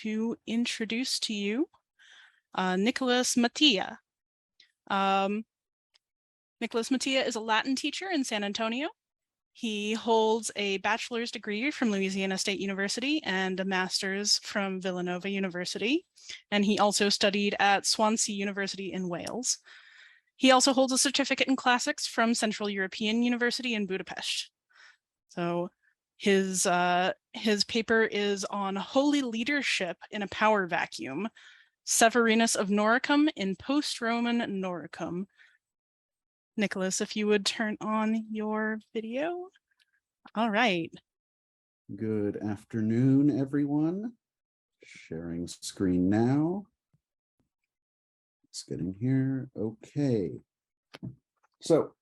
to introduce to you Nicholas Mataya. Nicholas Mataya is a Latin teacher in San Antonio. He holds a bachelor's degree from Louisiana State University and a master's from Villanova University. And he also studied at Swansea University in Wales. He also holds a certificate in classics from Central European University in Budapest. So his paper is on holy leadership in a power vacuum, Severinus of Noricum in post-Roman Noricum. Nicholas, if you would turn on your video. All right. Good afternoon, everyone. Sharing screen now. Let's get in here. Okay. So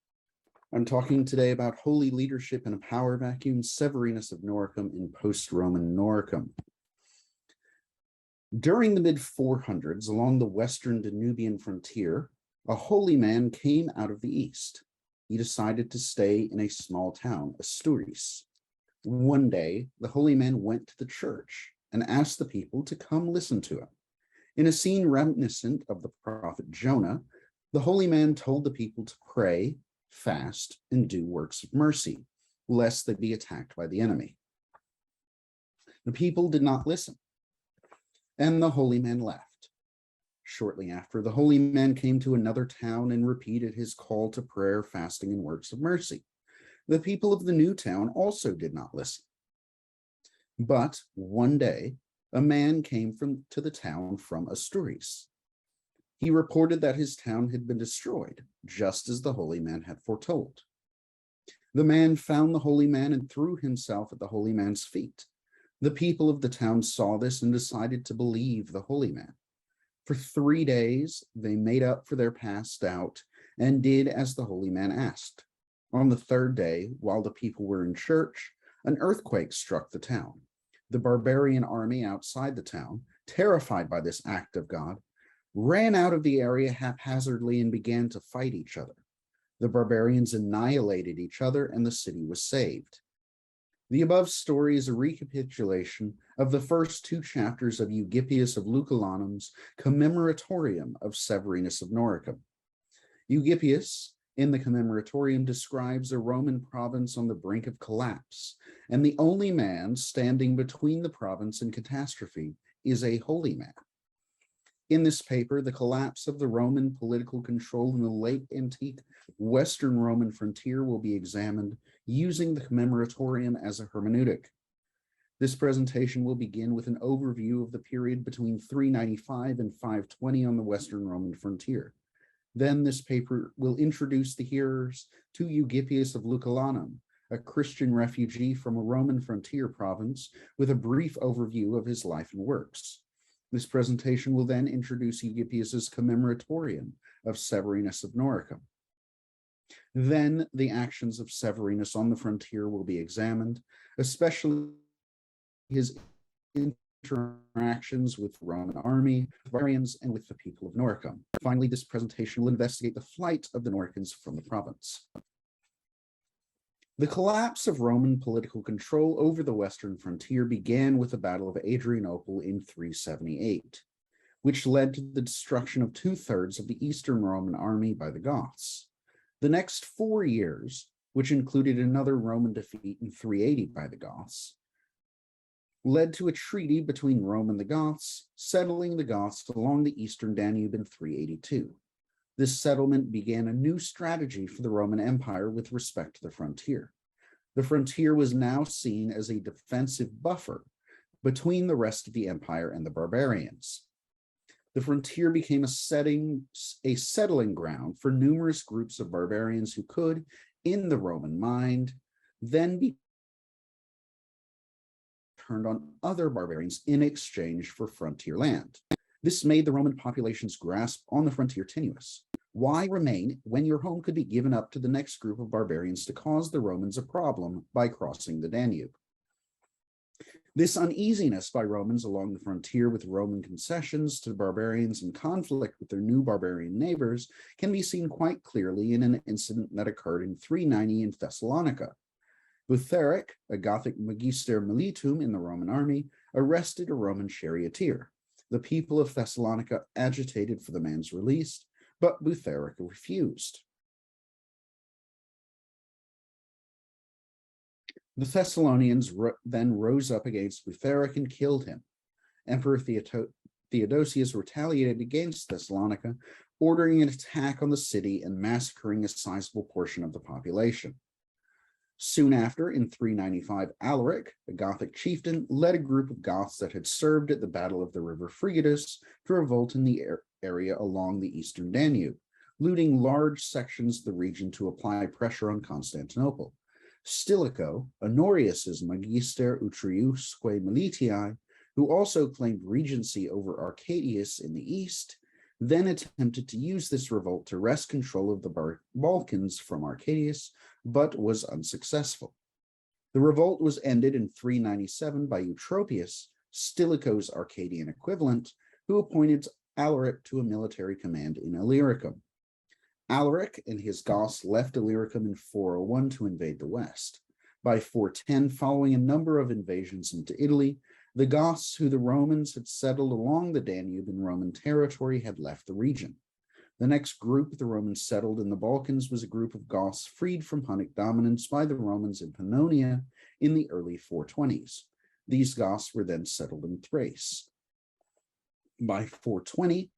I'm talking today about holy leadership in a power vacuum, Severinus of Noricum in post-Roman Noricum. During the mid-400s, along the western Danubian frontier, a holy man came out of the east. He decided to stay in a small town, Asturias. One day, the holy man went to the church and asked the people to come listen to him. In a scene reminiscent of the prophet Jonah, the holy man told the people to pray, fast, and do works of mercy, lest they be attacked by the enemy. The people did not listen, and the holy man left. Shortly after, the holy man came to another town and repeated his call to prayer, fasting, and works of mercy. The people of the new town also did not listen. But one day, a man came to the town from Asturias. He reported that his town had been destroyed, just as the holy man had foretold. The man found the holy man and threw himself at the holy man's feet. The people of the town saw this and decided to believe the holy man. For 3 days, they made up for their past doubt and did as the holy man asked. On the third day, while the people were in church, an earthquake struck the town. The barbarian army outside the town, terrified by this act of God, ran out of the area haphazardly and began to fight each other. The barbarians annihilated each other and the city was saved. The above story is a recapitulation of the first 2 chapters of Eugipius of Lucullanum's Cememoratorium of Severinus of Noricum. Eugipius, in the Cememoratorium, describes a Roman province on the brink of collapse, and the only man standing between the province and catastrophe is a holy man. In this paper, the collapse of the Roman political control in the late antique Western Roman frontier will be examined using the Cememoratorium as a hermeneutic. This presentation will begin with an overview of the period between 395 and 520 on the Western Roman frontier. Then this paper will introduce the hearers to Eugipius of Lucullanum, a Christian refugee from a Roman frontier province, with a brief overview of his life and works. This presentation will then introduce Eugipius's Cememoratorium of Severinus of Noricum. Then the actions of Severinus on the frontier will be examined, especially his interactions with the Roman army, barbarians, and with the people of Noricum. Finally, this presentation will investigate the flight of the Noricans from the province. The collapse of Roman political control over the western frontier began with the Battle of Adrianople in 378, which led to the destruction of 2/3 of the Eastern Roman army by the Goths. The next 4 years, which included another Roman defeat in 380 by the Goths, led to a treaty between Rome and the Goths, settling the Goths along the eastern Danube in 382. This settlement began a new strategy for the Roman Empire with respect to the frontier. The frontier was now seen as a defensive buffer between the rest of the empire and the barbarians. The frontier became a settling ground for numerous groups of barbarians who could, in the Roman mind, then be turned on other barbarians in exchange for frontier land. This made the Roman population's grasp on the frontier tenuous. Why remain when your home could be given up to the next group of barbarians to cause the Romans a problem by crossing the Danube? This uneasiness by Romans along the frontier with Roman concessions to barbarians and conflict with their new barbarian neighbors can be seen quite clearly in an incident that occurred in 390 in Thessalonica. Butheric, a Gothic magister militum in the Roman army, arrested a Roman charioteer. The people of Thessalonica agitated for the man's release, but Boutheric refused. The Thessalonians then rose up against Boutheric and killed him. Emperor Theodosius retaliated against Thessalonica, ordering an attack on the city and massacring a sizable portion of the population. Soon after, in 395, Alaric, a Gothic chieftain, led a group of Goths that had served at the Battle of the River Frigidus to revolt in the area along the eastern Danube, looting large sections of the region to apply pressure on Constantinople. Stilicho, Honorius's Magister Utriusque Militiae, who also claimed regency over Arcadius in the east, then attempted to use this revolt to wrest control of the Balkans from Arcadius, but was unsuccessful. The revolt was ended in 397 by Eutropius, Stilicho's Arcadian equivalent, who appointed Alaric to a military command in Illyricum. Alaric and his Goths left Illyricum in 401 to invade the west. By 410, following a number of invasions into Italy, the Goths, who the Romans had settled along the Danube in Roman territory, had left the region. The next group the Romans settled in the Balkans was a group of Goths freed from Hunnic dominance by the Romans in Pannonia in the early 420s. These Goths were then settled in Thrace. By 420,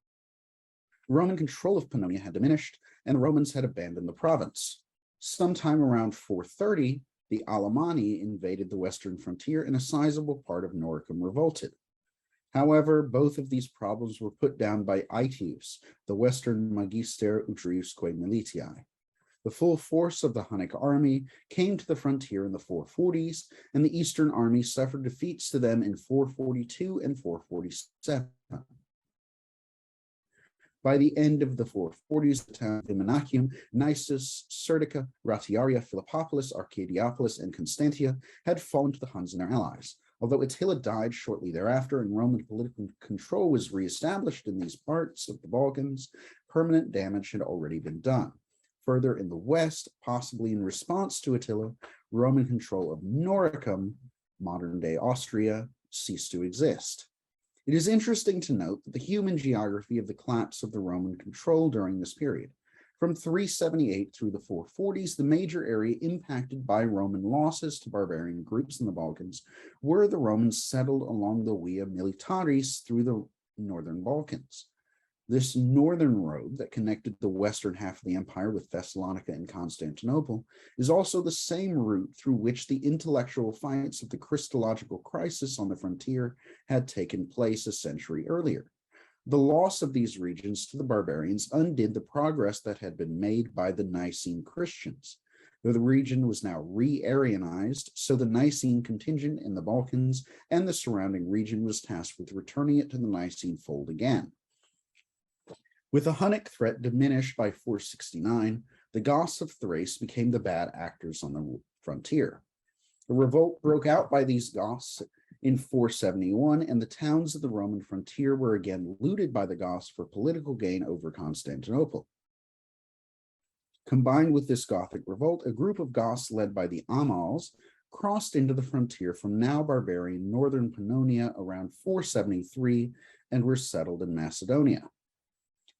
Roman control of Pannonia had diminished, and the Romans had abandoned the province. Sometime around 430, the Alemanni invaded the western frontier, and a sizable part of Noricum revolted. However, both of these problems were put down by Aetius, the western Magister Utriusque Militiae. The full force of the Hunnic army came to the frontier in the 440s, and the eastern army suffered defeats to them in 442 and 447. By the end of the 440s, the town of Imanacium, Nisus, Serdica, Ratiaria, Philippopolis, Arcadiopolis, and Constantia had fallen to the Huns and their allies. Although Attila died shortly thereafter and Roman political control was reestablished in these parts of the Balkans, permanent damage had already been done. Further in the west, possibly in response to Attila, Roman control of Noricum, modern-day Austria, ceased to exist. It is interesting to note that the human geography of the collapse of the Roman control during this period. From 378 through the 440s, the major area impacted by Roman losses to barbarian groups in the Balkans were the Romans settled along the Via Militaris through the northern Balkans. This northern road that connected the western half of the empire with Thessalonica and Constantinople is also the same route through which the intellectual fights of the Christological crisis on the frontier had taken place a century earlier. The loss of these regions to the barbarians undid the progress that had been made by the Nicene Christians. Though the region was now re-Arianized, so the Nicene contingent in the Balkans and the surrounding region was tasked with returning it to the Nicene fold again. With the Hunnic threat diminished by 469, the Goths of Thrace became the bad actors on the frontier. A revolt broke out by these Goths in 471, and the towns of the Roman frontier were again looted by the Goths for political gain over Constantinople. Combined with this Gothic revolt, a group of Goths led by the Amals crossed into the frontier from now barbarian northern Pannonia around 473 and were settled in Macedonia.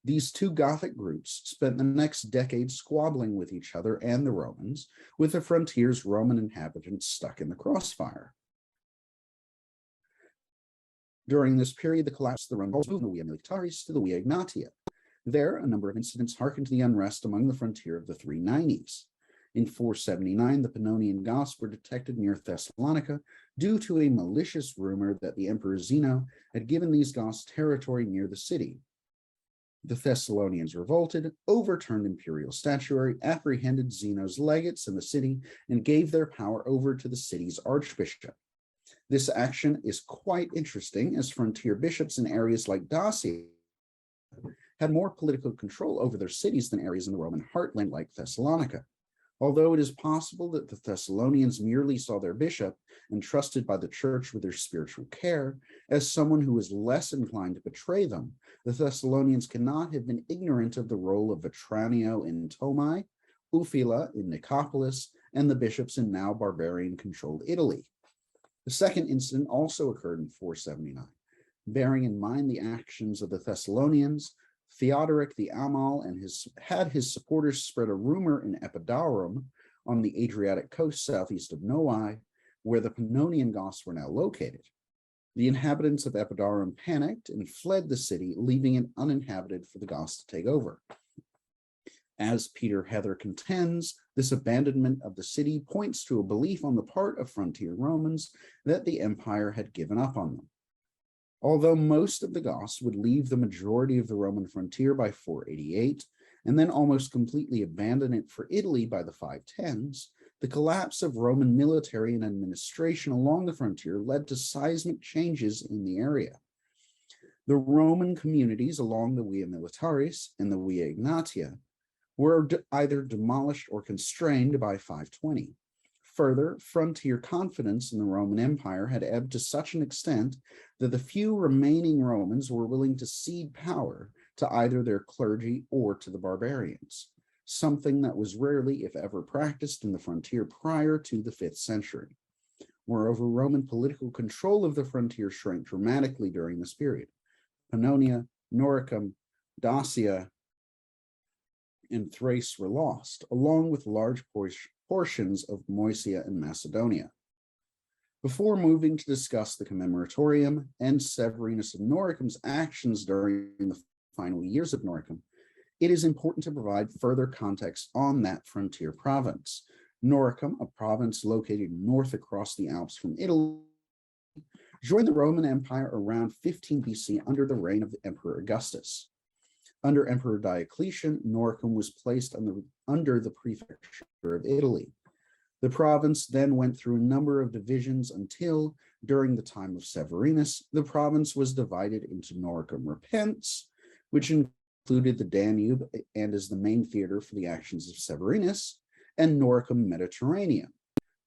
These two Gothic groups spent the next decade squabbling with each other and the Romans, with the frontier's Roman inhabitants stuck in the crossfire. During this period, the collapse of the Romans moved from the Via Militaris to the Via Egnatia. There, a number of incidents hearkened to the unrest among the frontier of the 390s. In 479, the Pannonian Goths were detected near Thessalonica due to a malicious rumor that the Emperor Zeno had given these Goths territory near the city. The Thessalonians revolted, overturned imperial statuary, apprehended Zeno's legates in the city, and gave their power over to the city's archbishop. This action is quite interesting, as frontier bishops in areas like Dacia had more political control over their cities than areas in the Roman heartland like Thessalonica. Although it is possible that the Thessalonians merely saw their bishop, entrusted by the church with their spiritual care, as someone who was less inclined to betray them, the Thessalonians cannot have been ignorant of the role of Vetranio in Tomae, Ufila in Nicopolis, and the bishops in now barbarian-controlled Italy. The second incident also occurred in 479. Bearing in mind the actions of the Thessalonians, Theodoric the Amal had his supporters spread a rumor in Epidaurus on the Adriatic coast southeast of Noae, where the Pannonian Goths were now located. The inhabitants of Epidaurus panicked and fled the city, leaving it uninhabited for the Goths to take over. As Peter Heather contends, this abandonment of the city points to a belief on the part of frontier Romans that the empire had given up on them. Although most of the Goths would leave the majority of the Roman frontier by 488, and then almost completely abandon it for Italy by the 510s, the collapse of Roman military and administration along the frontier led to seismic changes in the area. The Roman communities along the Via Militaris and the Via Ignatia were either demolished or constrained by 520. Further, frontier confidence in the Roman Empire had ebbed to such an extent that the few remaining Romans were willing to cede power to either their clergy or to the barbarians, something that was rarely, if ever, practiced in the frontier prior to the 5th century. Moreover, Roman political control of the frontier shrank dramatically during this period. Pannonia, Noricum, Dacia, and Thrace were lost, along with large portions of Moesia and Macedonia. Before moving to discuss the Commemoratorium and Severinus of Noricum's actions during the final years of Noricum, it is important to provide further context on that frontier province. Noricum, a province located north across the Alps from Italy, joined the Roman Empire around 15 BC under the reign of the Emperor Augustus. Under Emperor Diocletian, Noricum was placed under the prefecture of Italy. The province then went through a number of divisions until, during the time of Severinus, the province was divided into Noricum Repens, which included the Danube and is the main theater for the actions of Severinus, and Noricum Mediterraneum,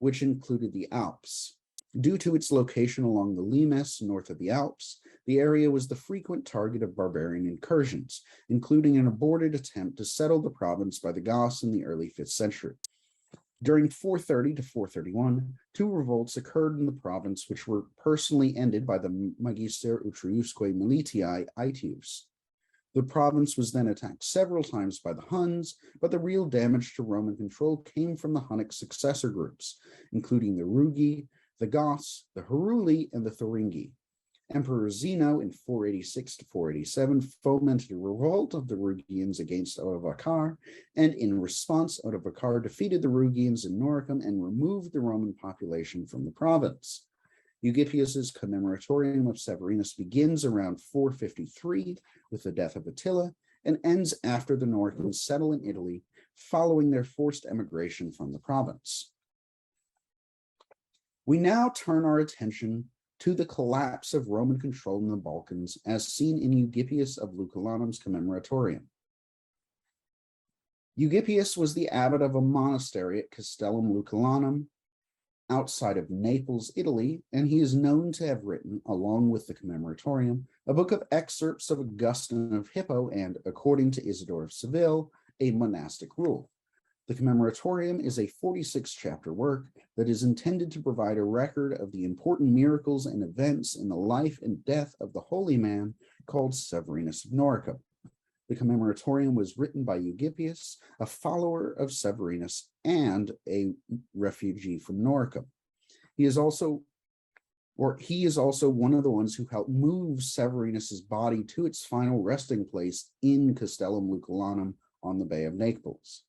which included the Alps. Due to its location along the Limes, north of the Alps, the area was the frequent target of barbarian incursions, including an aborted attempt to settle the province by the Goths in the early 5th century. During 430 to 431, 2 revolts occurred in the province, which were personally ended by the Magister Utriusque Militiae Aetius. The province was then attacked several times by the Huns, but the real damage to Roman control came from the Hunnic successor groups, including the Rugi, the Goths, the Heruli, and the Thuringi. Emperor Zeno in 486 to 487 fomented a revolt of the Rugians against Odovacar, and in response, Odovacar defeated the Rugians in Noricum and removed the Roman population from the province. Eugipius's Commemoratorium of Severinus begins around 453 with the death of Attila and ends after the Noricans settle in Italy following their forced emigration from the province. We now turn our attention to the collapse of Roman control in the Balkans as seen in Eugipius of Lucullanum's Commemoratorium. Eugipius was the abbot of a monastery at Castellum Lucullanum outside of Naples, Italy, and he is known to have written, along with the Commemoratorium, a book of excerpts of Augustine of Hippo and, according to Isidore of Seville, a monastic rule. The Commemoratorium is a 46-chapter work that is intended to provide a record of the important miracles and events in the life and death of the holy man called Severinus of Noricum. The Commemoratorium was written by Eugipius, a follower of Severinus and a refugee from Noricum. He is also one of the ones who helped move Severinus's body to its final resting place in Castellum Lucullanum on the Bay of Naples.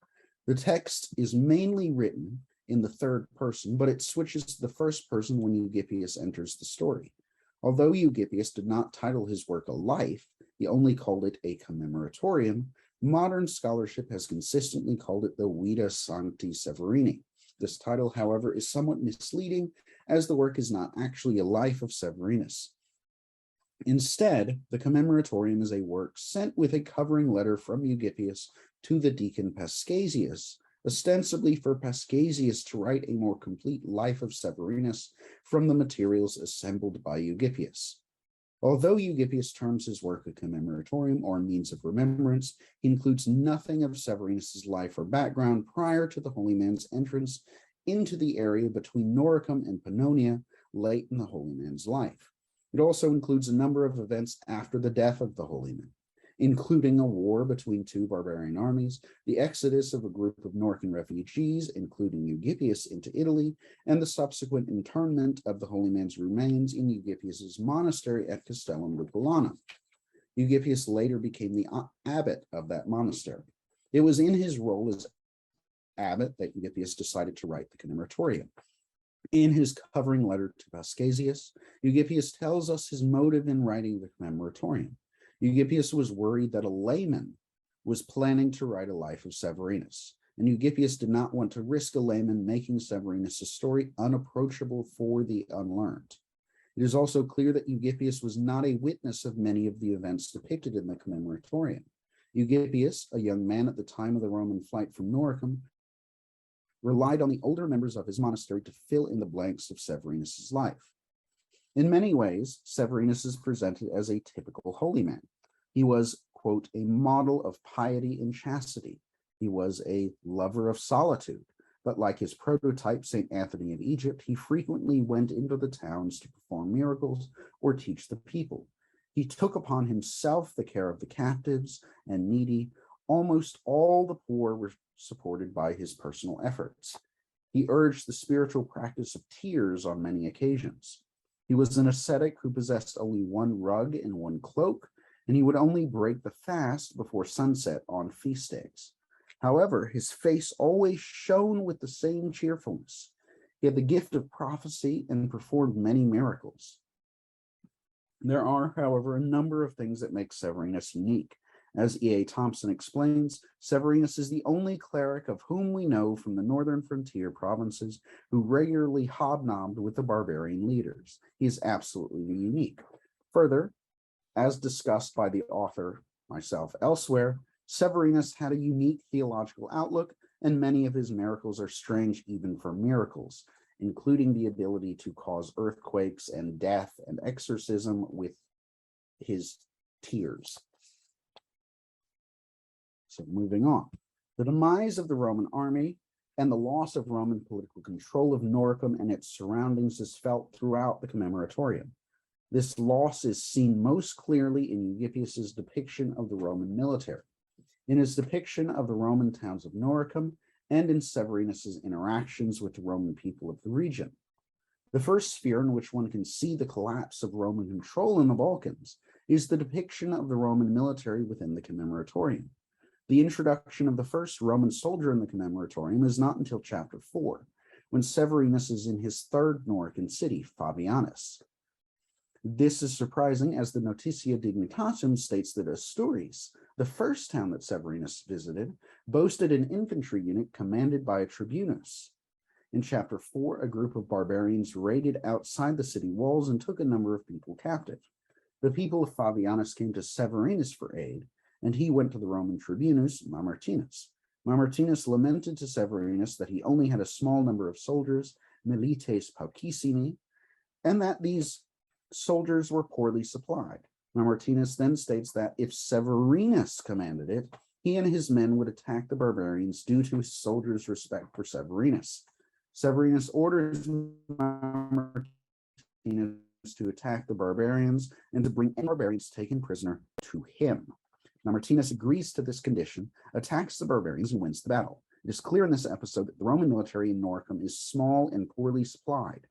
The text is mainly written in the third person, but it switches to the first person when Eugipius enters the story. Although Eugipius did not title his work a life, he only called it a Commemoratorium, modern scholarship has consistently called it the Vita Sancti Severini. This title, however, is somewhat misleading, as the work is not actually a life of Severinus. Instead, the Commemoratorium is a work sent with a covering letter from Eugipius to the deacon Paschasius, ostensibly for Paschasius to write a more complete life of Severinus from the materials assembled by Eugipius. Although Eugipius terms his work a Commemoratorium or means of remembrance, he includes nothing of Severinus's life or background prior to the holy man's entrance into the area between Noricum and Pannonia, late in the holy man's life. It also includes a number of events after the death of the holy man, including a war between two barbarian armies, the exodus of a group of Noricum refugees, including Eugippius, into Italy, and the subsequent internment of the holy man's remains in Eugippius's monastery at Castellum Lucullanum. Eugippius later became the abbot of that monastery. It was in his role as abbot that Eugippius decided to write the Cememoratorium. In his covering letter to Vespasius, Eugippius tells us his motive in writing the Cememoratorium. Eugippius was worried that a layman was planning to write a life of Severinus, and Eugippius did not want to risk a layman making Severinus' story unapproachable for the unlearned. It is also clear that Eugippius was not a witness of many of the events depicted in the Cememoratorium. Eugippius, a young man at the time of the Roman flight from Noricum, relied on the older members of his monastery to fill in the blanks of Severinus' life. In many ways, Severinus is presented as a typical holy man. He was, quote, a model of piety and chastity. He was a lover of solitude, but like his prototype, St. Anthony of Egypt, he frequently went into the towns to perform miracles or teach the people. He took upon himself the care of the captives and needy. Almost all the poor were supported by his personal efforts. He urged the spiritual practice of tears on many occasions. He was an ascetic who possessed only one rug and one cloak, and he would only break the fast before sunset on feast days. However, his face always shone with the same cheerfulness. He had the gift of prophecy and performed many miracles. There are, however, a number of things that make Severinus unique. As E.A. Thompson explains, Severinus is the only cleric of whom we know from the northern frontier provinces who regularly hobnobbed with the barbarian leaders. He is absolutely unique. Further, as discussed by the author, myself, elsewhere, Severinus had a unique theological outlook, and many of his miracles are strange even for miracles, including the ability to cause earthquakes and death and exorcism with his tears. So moving on. The demise of the Roman army and the loss of Roman political control of Noricum and its surroundings is felt throughout the Cememoratorium. This loss is seen most clearly in Eugippius's depiction of the Roman military, in his depiction of the Roman towns of Noricum, and in Severinus's interactions with the Roman people of the region. The first sphere in which one can see the collapse of Roman control in the Balkans is the depiction of the Roman military within the Cememoratorium. The introduction of the first Roman soldier in the Cememoratorium is not until chapter 4, when Severinus is in his third Norican city, Fabianus. This is surprising, as the Notitia Dignitatum states that Asturias, the first town that Severinus visited, boasted an infantry unit commanded by a tribunus. In chapter 4, a group of barbarians raided outside the city walls and took a number of people captive. The people of Fabianus came to Severinus for aid, and he went to the Roman tribunus, Mamertinus. Mamertinus lamented to Severinus that he only had a small number of soldiers, milites paucissimi, and that these soldiers were poorly supplied. Mamertinus then states that if Severinus commanded it, he and his men would attack the barbarians due to his soldiers' respect for Severinus. Severinus orders Mamertinus to attack the barbarians and to bring any barbarians taken prisoner to him. Mamertinus agrees to this condition, attacks the barbarians, and wins the battle. It is clear in this episode that the Roman military in Noricum is small and poorly supplied.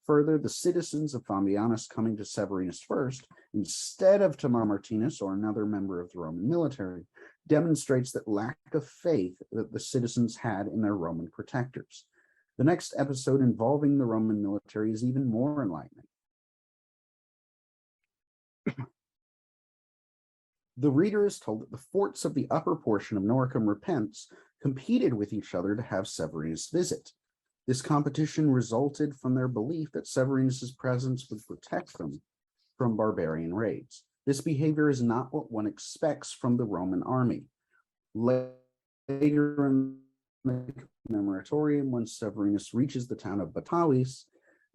Further, the citizens of Fabianus coming to Severinus first, instead of to Mamertinus or another member of the Roman military, demonstrates that lack of faith that the citizens had in their Roman protectors. The next episode involving the Roman military is even more enlightening. The reader is told that the forts of the upper portion of Noricum Repents competed with each other to have Severinus visit. This competition resulted from their belief that Severinus's presence would protect them from barbarian raids. This behavior is not what one expects from the Roman army. Later in the Cememoratorium, when Severinus reaches the town of Batavis,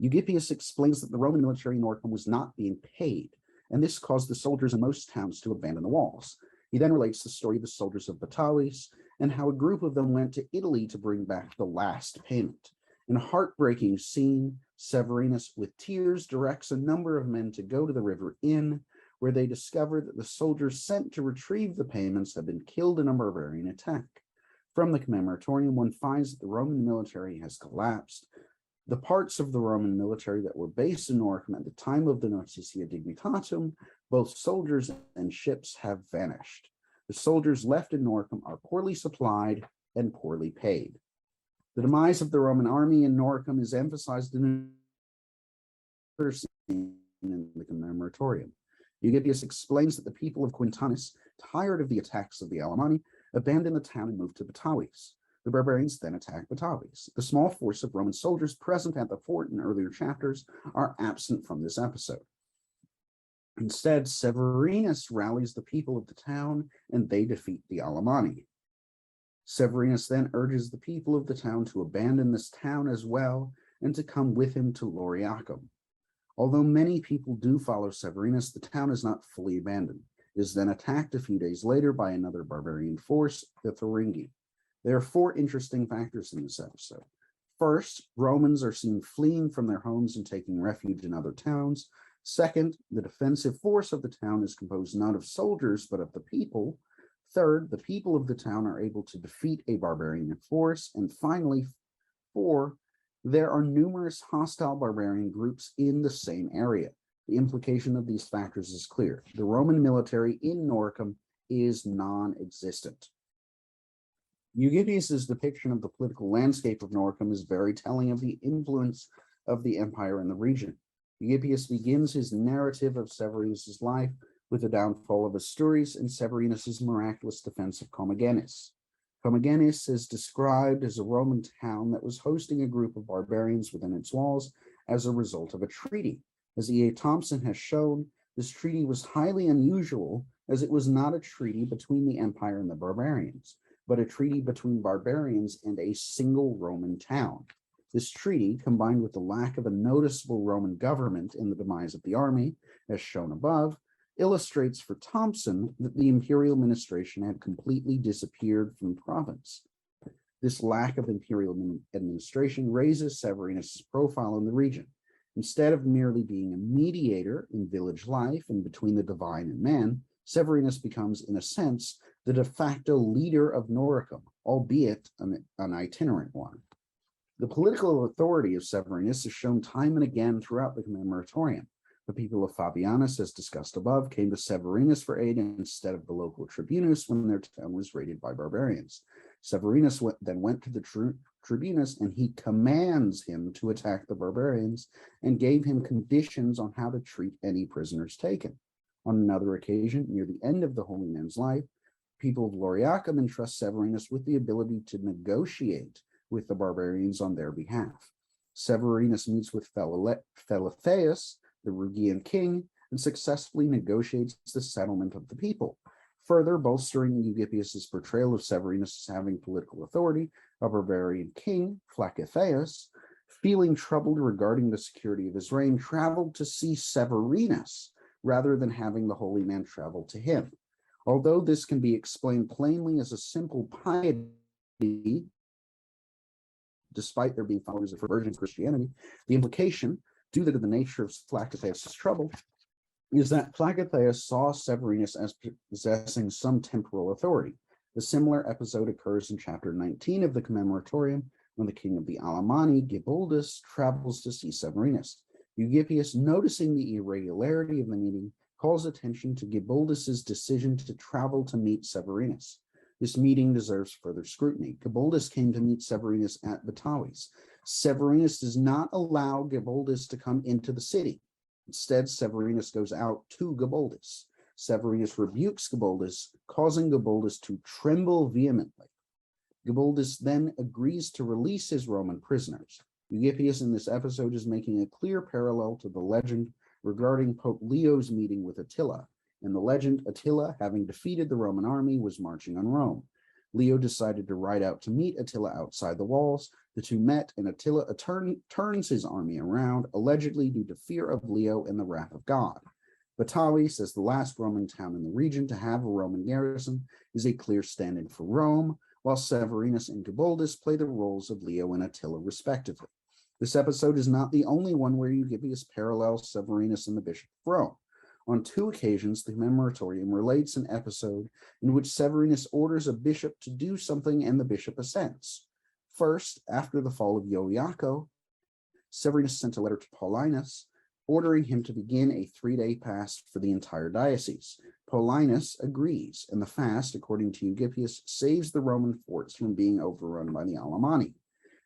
Eugippius explains that the Roman military in Noricum was not being paid, and this caused the soldiers in most towns to abandon the walls. He then relates the story of the soldiers of Batavis and how a group of them went to Italy to bring back the last payment. In a heartbreaking scene, Severinus, with tears, directs a number of men to go to the river Inn, where they discover that the soldiers sent to retrieve the payments have been killed in a barbarian attack. From the Commemoratorium, one finds that the Roman military has collapsed. The parts of the Roman military that were based in Noricum at the time of the Notitia Dignitatum, both soldiers and ships, have vanished. The soldiers left in Noricum are poorly supplied and poorly paid. The demise of the Roman army in Noricum is emphasized in another scene in the Commemoratorium. Eugipius explains that the people of Quintanus, tired of the attacks of the Alemanni, abandoned the town and moved to Batavis. The barbarians then attack Batavis. The small force of Roman soldiers present at the fort in earlier chapters are absent from this episode. Instead, Severinus rallies the people of the town and they defeat the Alemanni. Severinus then urges the people of the town to abandon this town as well and to come with him to Noricum. Although many people do follow Severinus, the town is not fully abandoned. It is then attacked a few days later by another barbarian force, the Thuringi. There are four interesting factors in this episode. First, Romans are seen fleeing from their homes and taking refuge in other towns. Second, the defensive force of the town is composed not of soldiers, but of the people. Third, the people of the town are able to defeat a barbarian force. And finally, four, there are numerous hostile barbarian groups in the same area. The implication of these factors is clear. The Roman military in Noricum is non-existent. Eugipius's depiction of the political landscape of Noricum is very telling of the influence of the empire in the region. Eugipius begins his narrative of Severinus's life with the downfall of Asturias and Severinus's miraculous defense of Comagene. Comagene is described as a Roman town that was hosting a group of barbarians within its walls as a result of a treaty. As E.A. Thompson has shown, this treaty was highly unusual as it was not a treaty between the empire and the barbarians, but a treaty between barbarians and a single Roman town. This treaty, combined with the lack of a noticeable Roman government in the demise of the army, as shown above, illustrates for Thompson that the imperial administration had completely disappeared from the province. This lack of imperial administration raises Severinus' profile in the region. Instead of merely being a mediator in village life and between the divine and man, Severinus becomes, in a sense, the de facto leader of Noricum, albeit an itinerant one. The political authority of Severinus is shown time and again throughout the Commemoratorium. The people of Fabianus, as discussed above, came to Severinus for aid instead of the local tribunus when their town was raided by barbarians. Severinus then went to the tribunus and he commands him to attack the barbarians and gave him conditions on how to treat any prisoners taken. On another occasion, near the end of the holy man's life, people of Noricum entrust Severinus with the ability to negotiate with the barbarians on their behalf. Severinus meets with Philiphaeus, the Rugian king, and successfully negotiates the settlement of the people. Further bolstering Eugipius's portrayal of Severinus as having political authority, a barbarian king, Philiphaeus, feeling troubled regarding the security of his reign, traveled to see Severinus rather than having the holy man travel to him. Although this can be explained plainly as a simple piety, despite there being followers of virgin Christianity, the implication, due to the nature of Philiphaeus' trouble, is that Philiphaeus saw Severinus as possessing some temporal authority. A similar episode occurs in chapter 19 of the Commemoratorium when the king of the Alemanni, Gibaldus, travels to see Severinus. Eugipius, noticing the irregularity of the meeting, calls attention to Gibaldus's decision to travel to meet Severinus. This meeting deserves further scrutiny. Gibaldus came to meet Severinus at Batavis. Severinus does not allow Gibaldus to come into the city. Instead, Severinus goes out to Gibaldus. Severinus rebukes Gibaldus, causing Gibaldus to tremble vehemently. Gibaldus then agrees to release his Roman prisoners. Eugipius in this episode is making a clear parallel to the legend regarding Pope Leo's meeting with Attila. In the legend, Attila, having defeated the Roman army, was marching on Rome. Leo decided to ride out to meet Attila outside the walls. The two met, and Attila turns his army around, allegedly due to fear of Leo and the wrath of God. Batavis, as the last Roman town in the region to have a Roman garrison, is a clear stand-in for Rome, while Severinus and Gibaldus play the roles of Leo and Attila respectively. This episode is not the only one where Eusebius parallels Severinus and the Bishop of Rome. On 2 occasions, the Cememoratorium relates an episode in which Severinus orders a bishop to do something and the bishop assents. First, after the fall of Ioiaco, Severinus sent a letter to Paulinus, ordering him to begin a 3-day fast for the entire diocese. Paulinus agrees, and the fast, according to Eusebius, saves the Roman forts from being overrun by the Alemanni.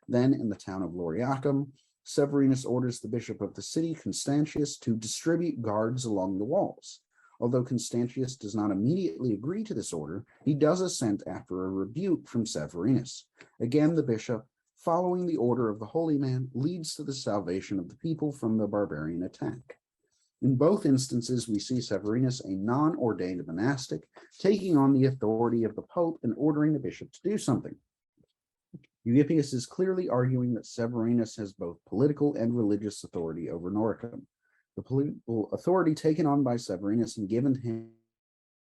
Then, in the town of Noricum, Severinus orders the bishop of the city, Constantius, to distribute guards along the walls. Although Constantius does not immediately agree to this order, he does assent after a rebuke from Severinus. Again, the bishop, following the order of the holy man, leads to the salvation of the people from the barbarian attack. In both instances, we see Severinus, a non-ordained monastic, taking on the authority of the Pope and ordering the bishop to do something. Eusebius is clearly arguing that Severinus has both political and religious authority over Noricum. The political authority taken on by Severinus and given to him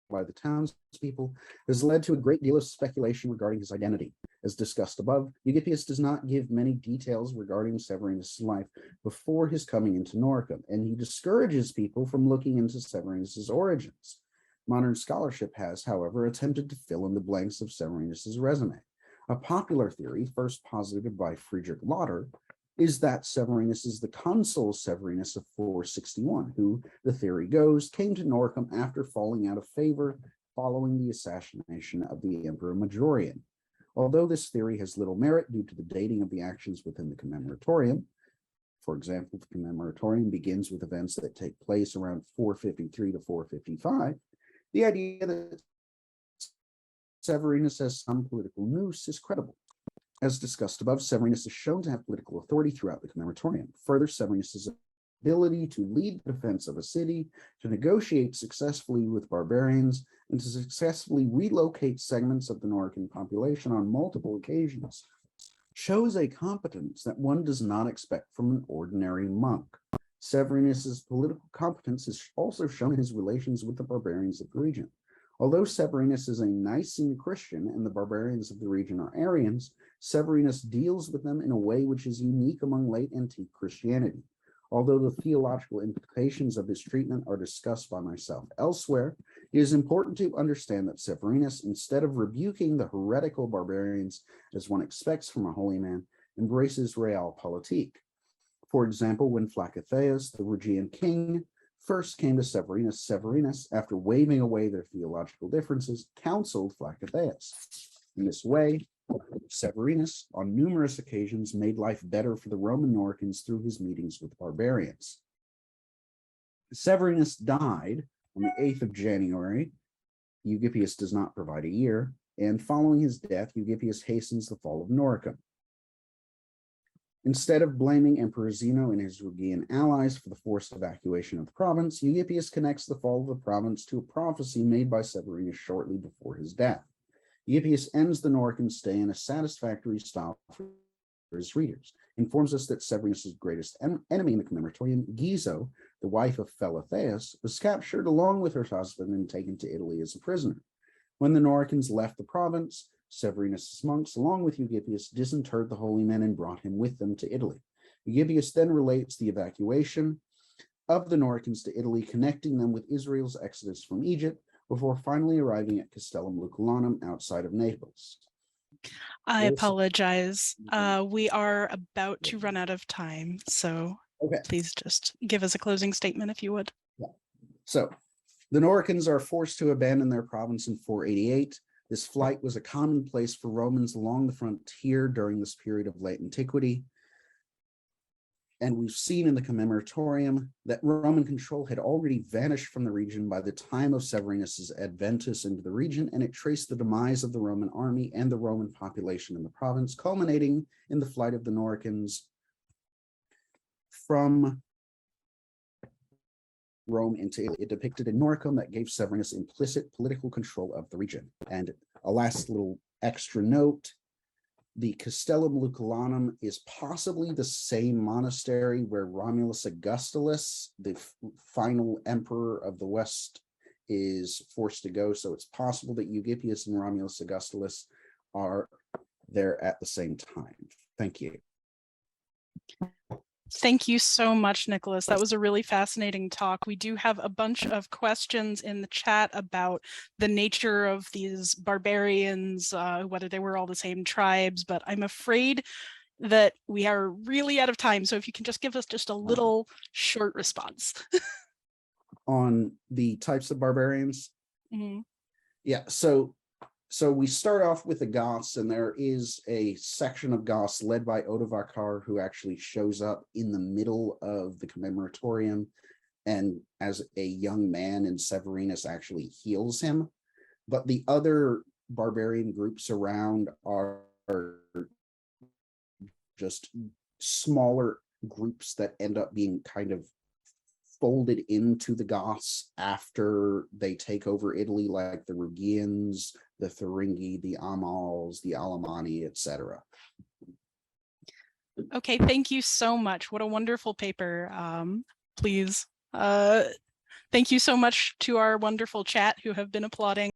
by the townspeople has led to a great deal of speculation regarding his identity. As discussed above, Eusebius does not give many details regarding Severinus' life before his coming into Noricum, and he discourages people from looking into Severinus' origins. Modern scholarship has, however, attempted to fill in the blanks of Severinus' resume. A popular theory, first posited by Friedrich Lauder, is that Severinus is the consul Severinus of 461, who, the theory goes, came to Noricum after falling out of favor following the assassination of the Emperor Majorian. Although this theory has little merit due to the dating of the actions within the Cememoratorium, for example, the Cememoratorium begins with events that take place around 453 to 455, the idea that Severinus has some political nous is credible. As discussed above, Severinus is shown to have political authority throughout the Cememoratorium. Further, Severinus' ability to lead the defense of a city, to negotiate successfully with barbarians, and to successfully relocate segments of the Noricum population on multiple occasions shows a competence that one does not expect from an ordinary monk. Severinus' political competence is also shown in his relations with the barbarians of the region. Although Severinus is a Nicene Christian and the barbarians of the region are Arians, Severinus deals with them in a way which is unique among late antique Christianity. Although the theological implications of his treatment are discussed by myself elsewhere, it is important to understand that Severinus, instead of rebuking the heretical barbarians as one expects from a holy man, embraces realpolitik. For example, when Flacitheus, the Rhegian king, first came to Severinus, Severinus, after waving away their theological differences, counseled Flacitheus. In this way, Severinus, on numerous occasions, made life better for the Roman Noricans through his meetings with barbarians. Severinus died on the 8th of January. Eusebius does not provide a year, and following his death, Eusebius hastens the fall of Noricum. Instead of blaming Emperor Zeno and his Rhegian allies for the forced evacuation of the province, Eusebius connects the fall of the province to a prophecy made by Severinus shortly before his death. Eusebius ends the Norican stay in a satisfactory style for his readers, informs us that Severinus' greatest enemy in the Cememoratorium, Gizo, the wife of Flacitheus, was captured along with her husband and taken to Italy as a prisoner. When the Noricans left the province, Severinus' monks, along with Eusebius, disinterred the holy man and brought him with them to Italy. Eusebius then relates the evacuation of the Noricans to Italy, connecting them with Israel's exodus from Egypt, before finally arriving at Castellum Lucullanum outside of Naples. I apologize. We are about to run out of time, so please just give us a closing statement if you would. Yeah. So, the Noricans are forced to abandon their province in 488. This flight was a commonplace for Romans along the frontier during this period of late antiquity. And we've seen in the Cememoratorium that Roman control had already vanished from the region by the time of Severinus' adventus into the region, and it traced the demise of the Roman army and the Roman population in the province, culminating in the flight of the Noricans from Rome into Italy. It depicted a Noricum that gave Severinus implicit political control of the region. And a last little extra note, the Castellum Lucullanum is possibly the same monastery where Romulus Augustulus, the final emperor of the West, is forced to go. So it's possible that Eusebius and Romulus Augustulus are there at the same time. Thank you. Thank you so much, Nicholas. That was a really fascinating talk. We do have a bunch of questions in the chat about the nature of these barbarians, whether they were all the same tribes, but I'm afraid that we are really out of time. So if you can just give us just a little short response. On the types of barbarians? Mm-hmm. Yeah, so we start off with the Goths, and there is a section of Goths led by Odovacar who actually shows up in the middle of the Commemoratorium, and as a young man, and Severinus actually heals him. But the other barbarian groups around are just smaller groups that end up being kind of folded into the Goths after they take over Italy, like the Rugians, the Thuringi, the Amals, the Alemanni, etc. Okay, thank you so much. What a wonderful paper. Please, thank you so much to our wonderful chat who have been applauding.